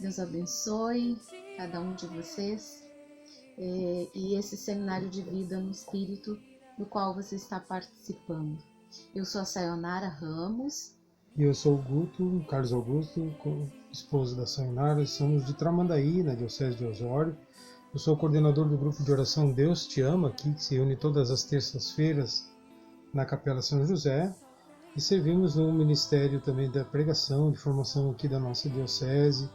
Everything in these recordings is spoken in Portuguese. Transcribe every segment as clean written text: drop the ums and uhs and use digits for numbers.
Deus abençoe cada um de vocês e esse seminário de vida no Espírito do qual você está participando. Eu sou a Sayonara Ramos. E eu sou o Guto, Carlos Augusto, esposo da Sayonara. Somos de Tramandaí, na Diocese de Osório. Eu sou o coordenador do grupo de oração Deus Te Ama, aqui, que se reúne todas as terças-feiras na Capela São José. E servimos no Ministério também da Pregação, de formação aqui da nossa Diocese.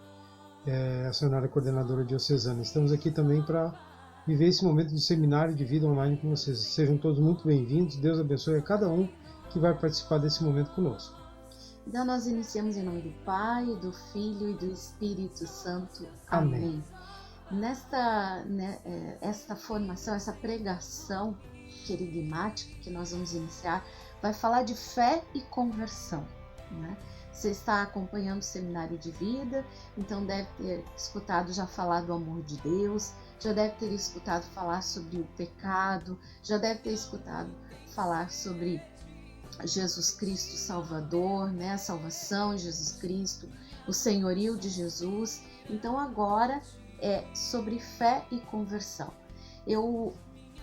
A Sayonara é coordenadora diocesana. Estamos aqui também para viver esse momento de seminário de vida online com vocês. Sejam todos muito bem-vindos. Deus abençoe a cada um que vai participar desse momento conosco. Então nós iniciamos em nome do Pai, do Filho e do Espírito Santo. Amém. Esta formação, essa pregação querigmática que nós vamos iniciar, vai falar de fé e conversão, né? Você está acompanhando o seminário de vida, então deve ter escutado já falar do amor de Deus, já deve ter escutado falar sobre o pecado, já deve ter escutado falar sobre Jesus Cristo Salvador, né? A salvação em Jesus Cristo, o senhorio de Jesus. Então agora é sobre fé e conversão. Eu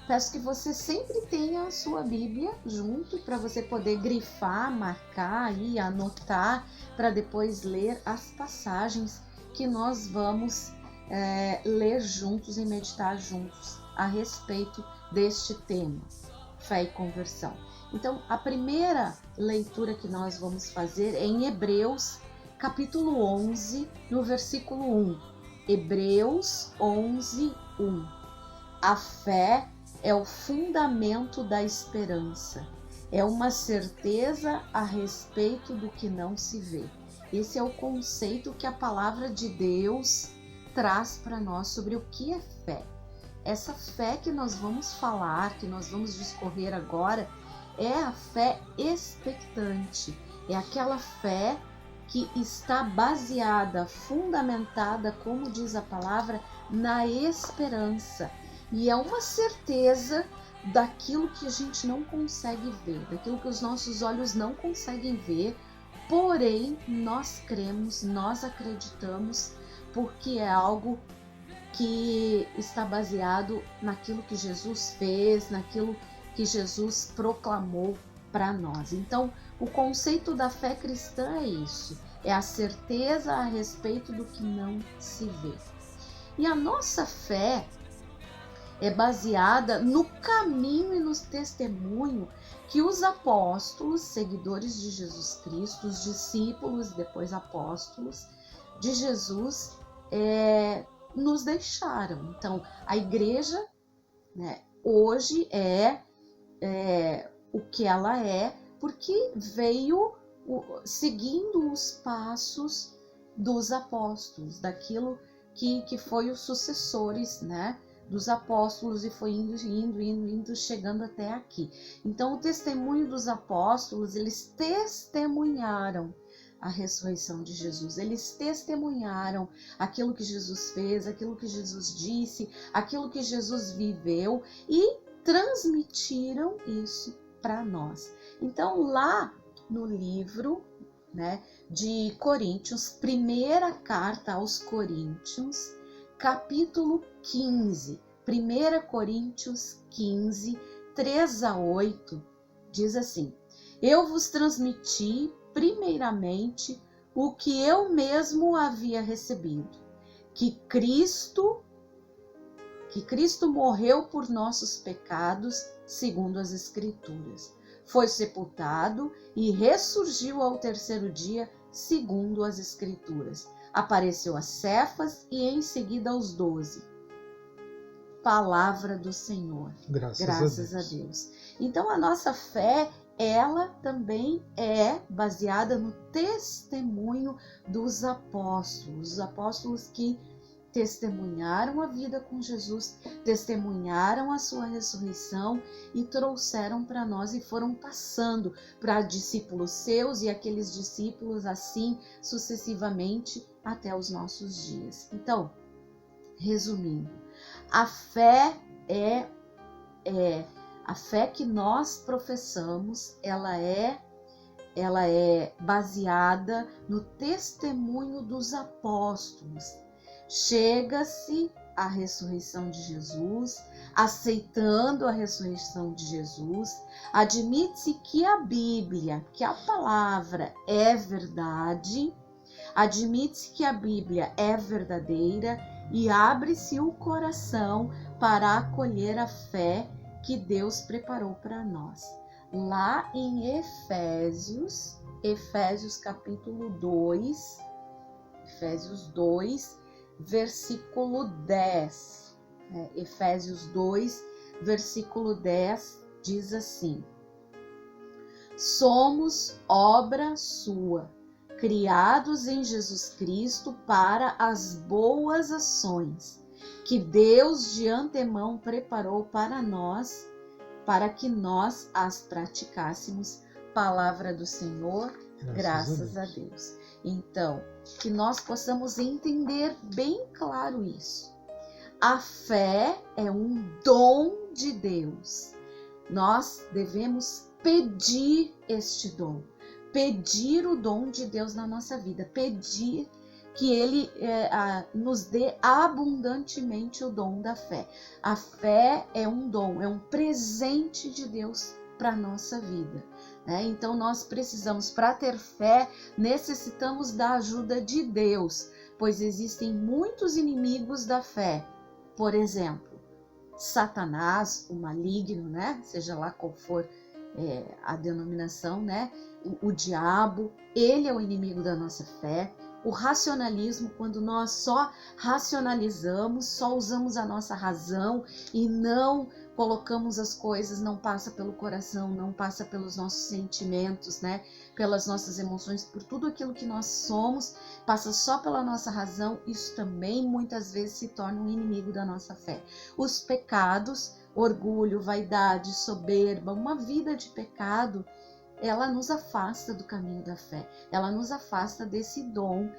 peço que você sempre tenha a sua Bíblia junto para você poder grifar, marcar e anotar para depois ler as passagens que nós vamos ler juntos e meditar juntos a respeito deste tema, fé e conversão. Então, a primeira leitura que nós vamos fazer é em Hebreus, capítulo 11, no versículo 1. Hebreus 11, 1. A fé é o fundamento da esperança. É uma certeza a respeito do que não se vê. Esse é o conceito que a palavra de Deus traz para nós sobre o que é fé. Essa fé que nós vamos falar, que nós vamos discorrer agora, é a fé expectante. É aquela fé que está baseada, fundamentada, como diz a palavra, na esperança. E é uma certeza daquilo que a gente não consegue ver, daquilo que os nossos olhos não conseguem ver, porém nós cremos, nós acreditamos, porque é algo que está baseado naquilo que Jesus fez, naquilo que Jesus proclamou para nós. Então, o conceito da fé cristã é isso, é a certeza a respeito do que não se vê. E a nossa fé é baseada no caminho e no testemunho que os apóstolos, seguidores de Jesus Cristo, os discípulos, depois apóstolos de Jesus, nos deixaram. Então, a igreja, né, hoje é o que ela é, porque veio seguindo os passos dos apóstolos, daquilo que foi os sucessores, né, dos apóstolos, e foi indo, chegando até aqui. Então, o testemunho dos apóstolos, eles testemunharam a ressurreição de Jesus, eles testemunharam aquilo que Jesus fez, aquilo que Jesus disse, aquilo que Jesus viveu e transmitiram isso para nós. Então, lá no livro, né, de Coríntios, primeira carta aos Coríntios, capítulo 15, 1 Coríntios 15, 3-8, diz assim: Eu vos transmiti primeiramente o que eu mesmo havia recebido, que Cristo morreu por nossos pecados, segundo as Escrituras. Foi sepultado e ressurgiu ao terceiro dia, segundo as Escrituras. Apareceu a Cefas e em seguida aos 12. Palavra do Senhor. Graças a Deus. Então a nossa fé, ela também é baseada no testemunho dos apóstolos. Os apóstolos que testemunharam a vida com Jesus, testemunharam a sua ressurreição e trouxeram para nós e foram passando para discípulos seus e aqueles discípulos assim sucessivamente até os nossos dias. Então, resumindo, a fé a fé que nós professamos, ela é ela é baseada no testemunho dos apóstolos. Chega-se à ressurreição de Jesus, aceitando a ressurreição de Jesus, admite-se que a Bíblia, que a palavra é verdade, admite-se que a Bíblia é verdadeira e abre-se o coração para acolher a fé que Deus preparou para nós. Lá em Efésios capítulo 2, Efésios 2, versículo 10. Efésios 2, versículo 10 diz assim: somos obra sua, criados em Jesus Cristo para as boas ações, que Deus de antemão preparou para nós, para que nós as praticássemos. Palavra do Senhor, graças a Deus. Então, que nós possamos entender bem claro isso. A fé é um dom de Deus. Nós devemos pedir este dom, pedir o dom de Deus na nossa vida, pedir que Ele nos dê abundantemente o dom da fé. A fé é um dom, é um presente de Deus para a nossa vida. Então nós precisamos, para ter fé, necessitamos da ajuda de Deus, pois existem muitos inimigos da fé. Por exemplo, Satanás, o maligno, seja lá qual for a denominação, o diabo, ele é o inimigo da nossa fé. O racionalismo, quando nós só racionalizamos, só usamos a nossa razão e não colocamos as coisas, não passa pelo coração, não passa pelos nossos sentimentos, pelas nossas emoções, por tudo aquilo que nós somos, passa só pela nossa razão, isso também muitas vezes se torna um inimigo da nossa fé. Os pecados, orgulho, vaidade, soberba, uma vida de pecado, ela nos afasta do caminho da fé, ela nos afasta desse dom,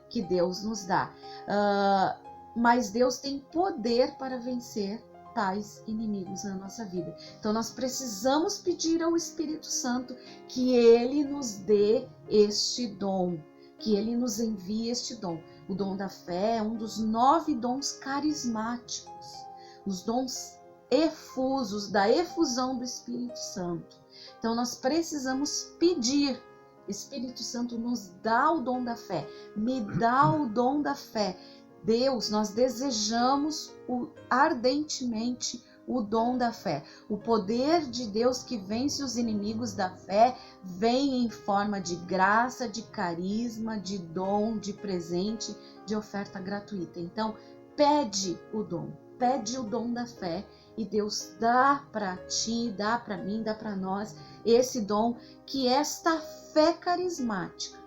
que Deus nos dá. Mas Deus tem poder para vencer tais inimigos na nossa vida. Então nós precisamos pedir ao Espírito Santo que Ele nos dê este dom, que Ele nos envie este dom. O dom da fé é um dos 9 dons carismáticos, os dons efusos, da efusão do Espírito Santo. Então nós precisamos pedir: Espírito Santo, nos dá o dom da fé, me dá o dom da fé. Deus, nós desejamos ardentemente o dom da fé. O poder de Deus que vence os inimigos da fé vem em forma de graça, de carisma, de dom, de presente, de oferta gratuita. Então, pede o dom da fé. E Deus dá para ti, dá para mim, dá para nós esse dom, que é esta fé carismática,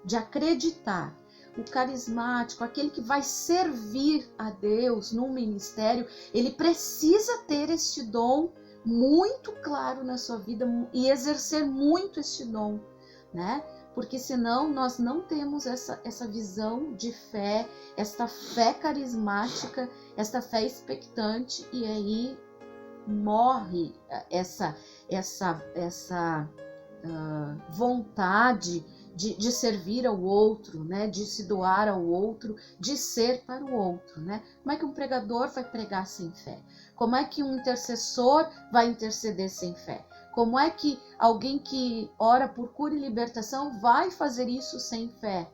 de acreditar. O carismático, aquele que vai servir a Deus num ministério, ele precisa ter este dom muito claro na sua vida e exercer muito este dom, Porque senão nós não temos essa visão de fé, esta fé carismática, esta fé expectante, e aí morre essa vontade de servir ao outro, de se doar ao outro, de ser para o outro. Como é que um pregador vai pregar sem fé? Como é que um intercessor vai interceder sem fé? Como é que alguém que ora por cura e libertação vai fazer isso sem fé,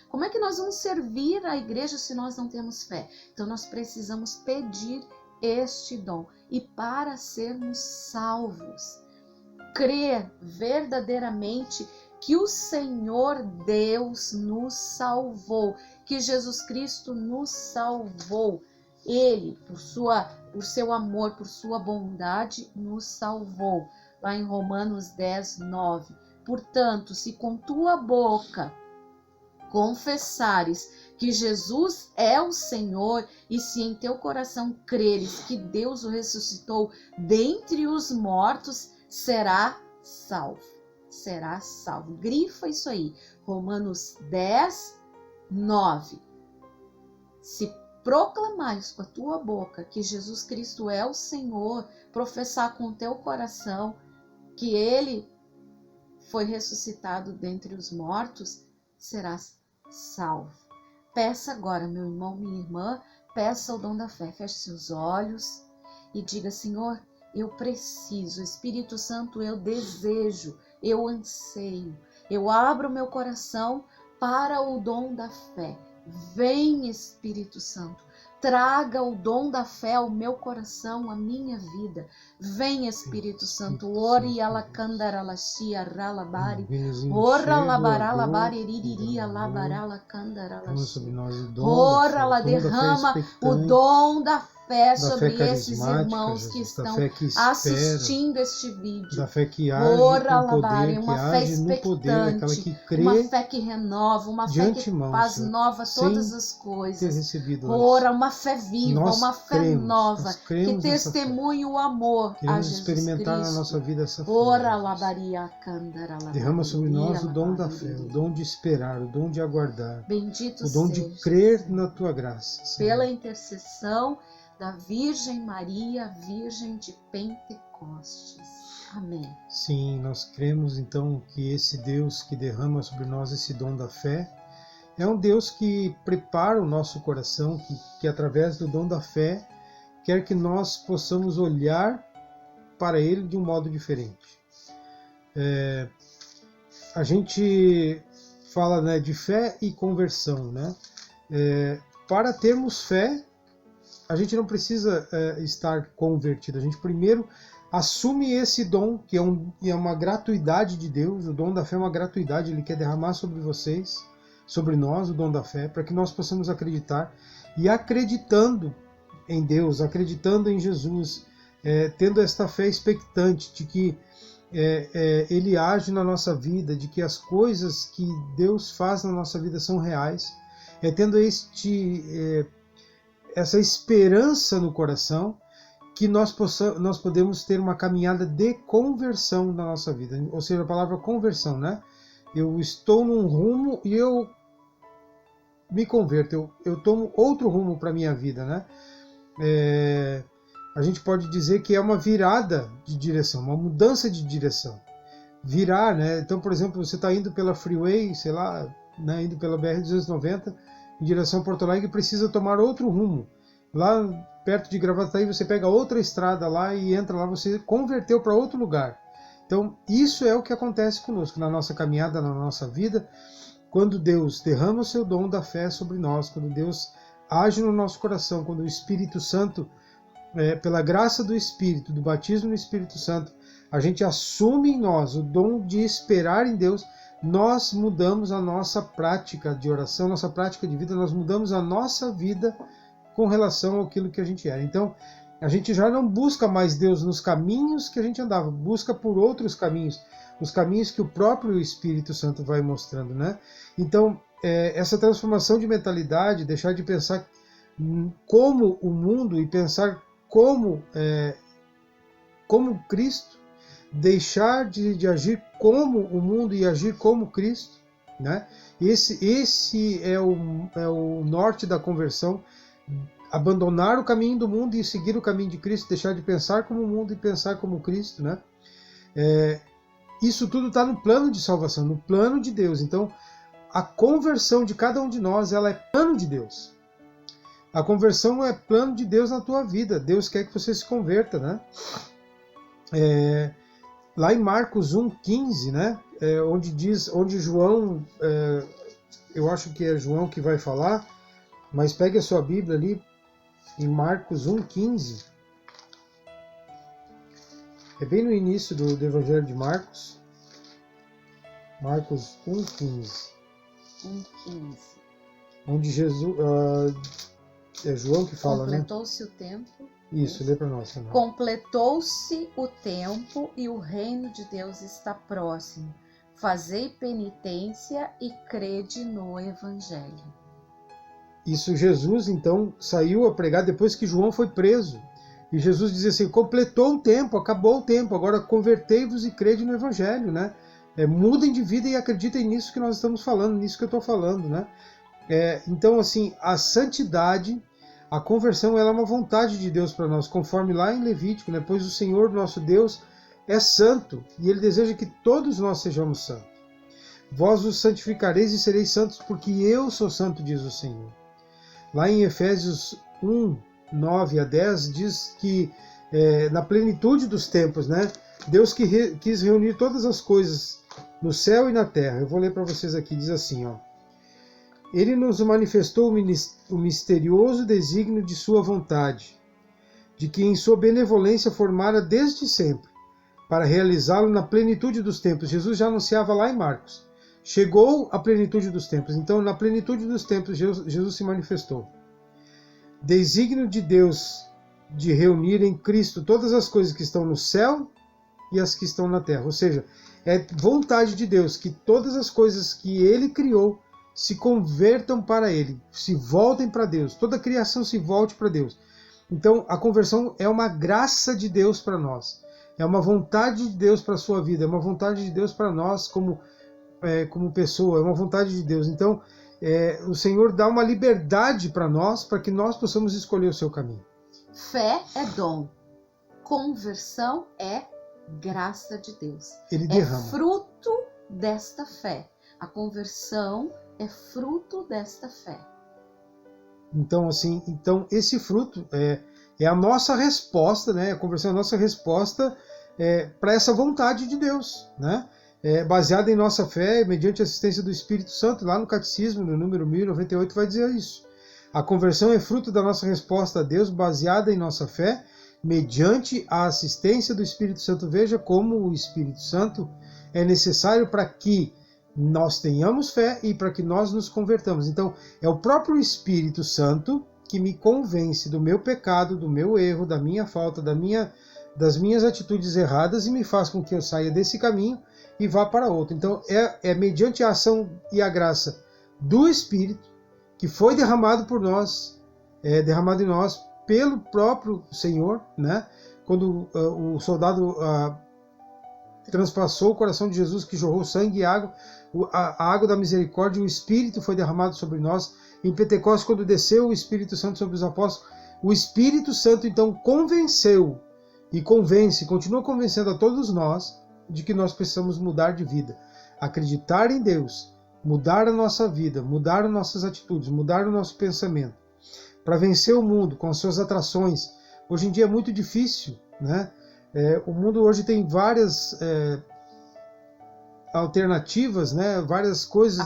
Como é que nós vamos servir a igreja se nós não temos fé? Então nós precisamos pedir este dom. E para sermos salvos, crer verdadeiramente que o Senhor Deus nos salvou, que Jesus Cristo nos salvou. Ele, por seu amor, por sua bondade, nos salvou. Lá em Romanos 10, 9. Portanto, se com tua boca confessares que Jesus é o Senhor, e se em teu coração creres que Deus o ressuscitou dentre os mortos, será salvo. Será salvo. Grifa isso aí. Romanos 10, 9. Se proclamares com a tua boca que Jesus Cristo é o Senhor, professar com o teu coração que Ele foi ressuscitado dentre os mortos, serás salvo. Peça agora, meu irmão, minha irmã, peça o dom da fé. Feche seus olhos e diga: Senhor, eu preciso, Espírito Santo, eu desejo, eu anseio, eu abro meu coração para o dom da fé. Vem, Espírito Santo, traga o dom da fé ao meu coração, à minha vida. Vem, Espírito Santo, ori alacandaralaxia ralabari, ora labaralabari iriria labaralacandaralasxia. Ora la derrama o dom da fé sobre esses irmãos que estão assistindo este vídeo. Da fé que age com poder, que age no poder, aquela que crê, uma fé que renova, uma fé que faz nova todas as coisas. Ora, uma fé viva, uma fé nova, que testemunhe o amor a Jesus experimentar Cristo. Na nossa vida essa fé. Ora, labaria, candara, derrama sobre nós o dom da fé, o dom de esperar, o dom de aguardar, bendito o dom de crer na tua graça, Senhor. Pela intercessão da Virgem Maria, Virgem de Pentecostes. Amém. Sim, nós cremos então que esse Deus que derrama sobre nós esse dom da fé é um Deus que prepara o nosso coração, que através do dom da fé quer que nós possamos olhar para Ele de um modo diferente. A gente fala, né, de fé e conversão, né? Para termos fé, a gente não precisa estar convertido. A gente primeiro assume esse dom, que é uma gratuidade de Deus. O dom da fé é uma gratuidade. Ele quer derramar sobre vocês, sobre nós, o dom da fé, para que nós possamos acreditar. E acreditando em Deus, acreditando em Jesus, tendo esta fé expectante de que Ele age na nossa vida, de que as coisas que Deus faz na nossa vida são reais, tendo essa esperança no coração, que nós podemos ter uma caminhada de conversão na nossa vida. Ou seja, a palavra conversão, né? Eu estou num rumo e eu me converto, eu tomo outro rumo para a minha vida, né? A gente pode dizer que é uma virada de direção, uma mudança de direção. Virar, né? Então, por exemplo, você está indo pela Freeway, sei lá, né? Indo pela BR-290, em direção a Porto Alegre, precisa tomar outro rumo. Lá perto de Gravataí você pega outra estrada lá e entra lá, você converteu para outro lugar. Então isso é o que acontece conosco, na nossa caminhada, na nossa vida, quando Deus derrama o seu dom da fé sobre nós, quando Deus age no nosso coração, quando o Espírito Santo, pela graça do Espírito, do batismo no Espírito Santo, a gente assume em nós o dom de esperar em Deus, nós mudamos a nossa prática de oração, nossa prática de vida, nós mudamos a nossa vida com relação àquilo que a gente era. Então, a gente já não busca mais Deus nos caminhos que a gente andava, busca por outros caminhos, os caminhos que o próprio Espírito Santo vai mostrando, né? Então, essa transformação de mentalidade, deixar de pensar como o mundo e pensar como Cristo, deixar de agir como o mundo e agir como Cristo, né? Esse é o norte da conversão, abandonar o caminho do mundo e seguir o caminho de Cristo, deixar de pensar como o mundo e pensar como Cristo, né? Isso tudo está no plano de salvação, no plano de Deus. Então, a conversão de cada um de nós, ela é plano de Deus. A conversão é plano de Deus na tua vida. Deus quer que você se converta, né? Lá em Marcos 1,15, né? Onde João, eu acho que é João que vai falar, mas pegue a sua Bíblia ali, em Marcos 1,15. É bem no início do Evangelho de Marcos. Marcos 1,15. 1,15. Onde Jesus... é João que fala, né? Completou-se o tempo. Isso, lê para nós. Né? Completou-se o tempo e o reino de Deus está próximo. Fazei penitência e crede no Evangelho. Isso, Jesus então saiu a pregar depois que João foi preso. E Jesus dizia assim: completou o tempo, acabou o tempo, agora convertei-vos e crede no Evangelho, né? Mudem de vida e acreditem nisso que nós estamos falando, nisso que eu estou falando, né? Então, assim, a santidade, a conversão, ela é uma vontade de Deus para nós, conforme lá em Levítico, né? Pois o Senhor, nosso Deus, é santo e ele deseja que todos nós sejamos santos. Vós vos santificareis e sereis santos, porque eu sou santo, diz o Senhor. Lá em Efésios 1, 9 a 10, diz que na plenitude dos tempos, né, Deus quis reunir todas as coisas no céu e na terra. Eu vou ler para vocês aqui, diz assim, ó. Ele nos manifestou o misterioso desígnio de sua vontade, de que em sua benevolência formara desde sempre, para realizá-lo na plenitude dos tempos. Jesus já anunciava lá em Marcos. Chegou a plenitude dos tempos. Então, na plenitude dos tempos, Jesus se manifestou. Desígnio de Deus de reunir em Cristo todas as coisas que estão no céu e as que estão na terra. Ou seja, é vontade de Deus que todas as coisas que Ele criou se convertam para Ele, se voltem para Deus. Toda a criação se volte para Deus. Então, a conversão é uma graça de Deus para nós. É uma vontade de Deus para a sua vida. É uma vontade de Deus para nós como pessoa. É uma vontade de Deus. Então, o Senhor dá uma liberdade para nós, para que nós possamos escolher o seu caminho. Fé é dom. Conversão é graça de Deus. Ele derrama. É fruto desta fé. A conversão é fruto desta fé. Então, assim, esse fruto é a nossa resposta, né? A conversão é a nossa resposta para essa vontade de Deus, né? Baseada em nossa fé, mediante a assistência do Espírito Santo. Lá no Catecismo, no número 1098, vai dizer isso. A conversão é fruto da nossa resposta a Deus, baseada em nossa fé, mediante a assistência do Espírito Santo. Veja como o Espírito Santo é necessário para que nós tenhamos fé e para que nós nos convertamos. Então, é o próprio Espírito Santo que me convence do meu pecado, do meu erro, da minha falta, das minhas atitudes erradas e me faz com que eu saia desse caminho e vá para outro. Então, é mediante a ação e a graça do Espírito que foi derramado por nós, derramado em nós pelo próprio Senhor, né? Quando o soldado transpassou o coração de Jesus, que jorrou sangue e água, a água da misericórdia, o Espírito foi derramado sobre nós. Em Pentecostes, quando desceu o Espírito Santo sobre os apóstolos, o Espírito Santo então convenceu e continua convencendo a todos nós de que nós precisamos mudar de vida, acreditar em Deus, mudar a nossa vida, mudar as nossas atitudes, mudar o nosso pensamento, para vencer o mundo com as suas atrações. Hoje em dia é muito difícil, né? O mundo hoje tem várias alternativas, né? Várias coisas,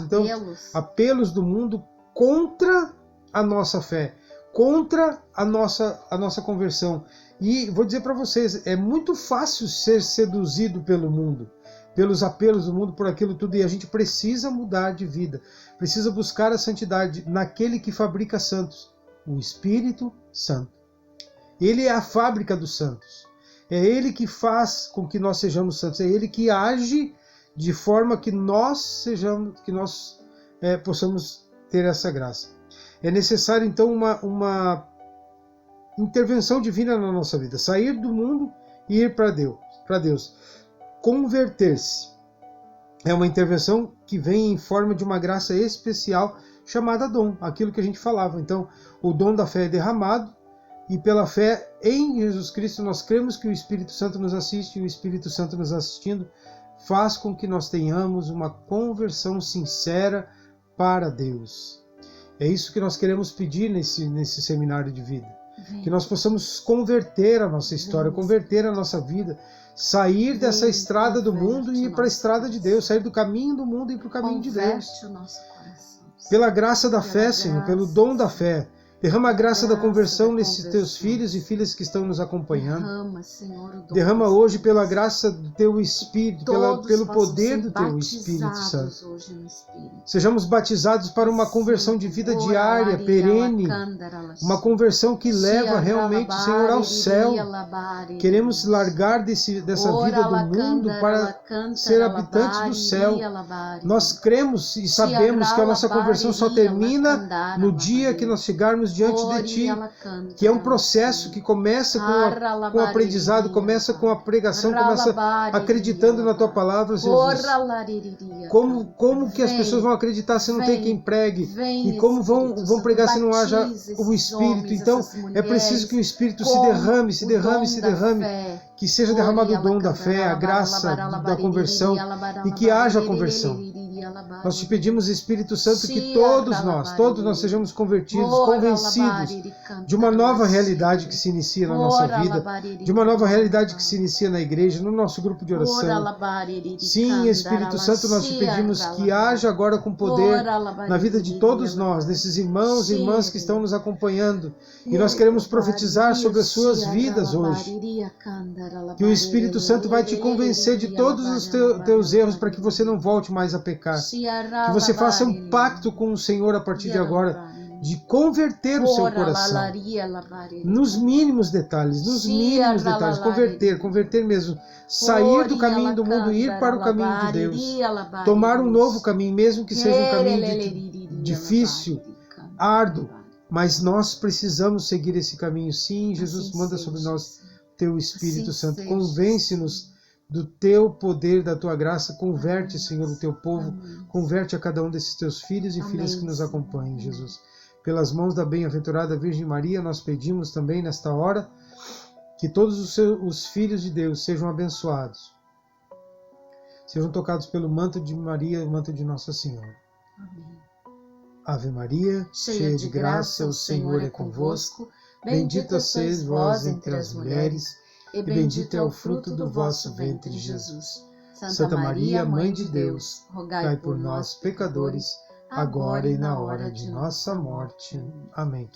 apelos do mundo contra a nossa fé, contra a nossa conversão. E vou dizer para vocês, é muito fácil ser seduzido pelo mundo, pelos apelos do mundo, por aquilo tudo, e a gente precisa mudar de vida, precisa buscar a santidade naquele que fabrica santos, o Espírito Santo. Ele é a fábrica dos santos. É Ele que faz com que nós sejamos santos. É Ele que age de forma que nós possamos ter essa graça. É necessário, então, uma intervenção divina na nossa vida. Sair do mundo e ir para Deus. Converter-se. É uma intervenção que vem em forma de uma graça especial chamada dom. Aquilo que a gente falava. Então, o dom da fé é derramado. E pela fé em Jesus Cristo, nós cremos que o Espírito Santo nos assiste, e o Espírito Santo nos assistindo faz com que nós tenhamos uma conversão sincera para Deus. É isso que nós queremos pedir nesse seminário de vida. Que nós possamos converter a nossa história, converter a nossa vida, sair dessa estrada do mundo e ir para a estrada de Deus, sair do caminho do mundo e ir para o caminho de Deus. O nosso coração, pela graça da fé, Senhor, pelo dom da fé. Derrama a graça da conversão nesses teus filhos e filhas que estão nos acompanhando. Derrama, Senhor, o dom. Derrama hoje pela graça do teu Espírito, pelo poder do teu Espírito Santo. Hoje no Espírito. Sejamos batizados para uma conversão de vida diária, perene. Uma conversão que leva realmente, Senhor, ao céu. Queremos largar dessa vida do mundo para ser habitantes do céu. Nós cremos e sabemos que a nossa conversão só termina no dia que nós chegarmos diante de Ti, que é um processo que começa com o aprendizado, começa com a pregação, começa acreditando na Tua palavra, Jesus. Como que as pessoas vão acreditar se não tem quem pregue? E como vão pregar se não haja o Espírito? Então, é preciso que o Espírito se derrame, que seja derramado o dom da fé, a graça da conversão, e que haja conversão. Nós te pedimos, Espírito Santo, que todos nós sejamos convertidos, convencidos de uma nova realidade que se inicia na nossa vida, de uma nova realidade que se inicia na igreja, no nosso grupo de oração. Sim, Espírito Santo, nós te pedimos que haja agora com poder na vida de todos nós, desses irmãos e irmãs que estão nos acompanhando. E nós queremos profetizar sobre as suas vidas hoje. Que o Espírito Santo vai te convencer de todos os teus erros para que você não volte mais a pecar. Que você faça um pacto com o Senhor a partir de agora, de converter o seu coração. Nos mínimos detalhes, converter mesmo. Sair do caminho do mundo e ir para o caminho de Deus. Tomar um novo caminho, mesmo que seja um caminho difícil, árduo. Mas nós precisamos seguir esse caminho. Sim, Jesus, manda sobre nós Teu Espírito Santo. Convence-nos do Teu poder, da Tua graça. Converte, Senhor, o Teu povo. Converte a cada um desses Teus filhos e filhas que nos acompanham, Jesus. Pelas mãos da bem-aventurada Virgem Maria, nós pedimos também nesta hora que todos os filhos de Deus sejam abençoados. Sejam tocados pelo manto de Maria, o manto de Nossa Senhora. Amém. Ave Maria, cheia de graça, o Senhor é convosco. Bendita sois vós entre as mulheres, e bendito é o fruto do vosso ventre, Jesus. Santa Maria, Mãe de Deus, rogai por nós, pecadores, agora e na hora de nossa morte. Amém.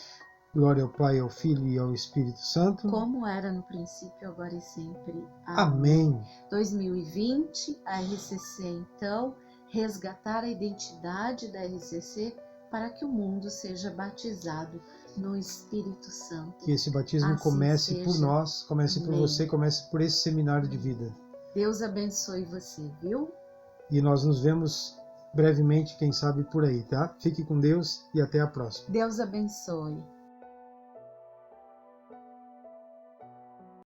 Glória ao Pai, ao Filho e ao Espírito Santo. Como era no princípio, agora e sempre. Amém. 2020, a RCC, então, resgatar a identidade da RCC para que o mundo seja batizado no Espírito Santo. Que esse batismo comece por nós, comece por você, comece por esse seminário de vida. Deus abençoe você, viu? E nós nos vemos brevemente, quem sabe por aí, tá? Fique com Deus e até a próxima. Deus abençoe.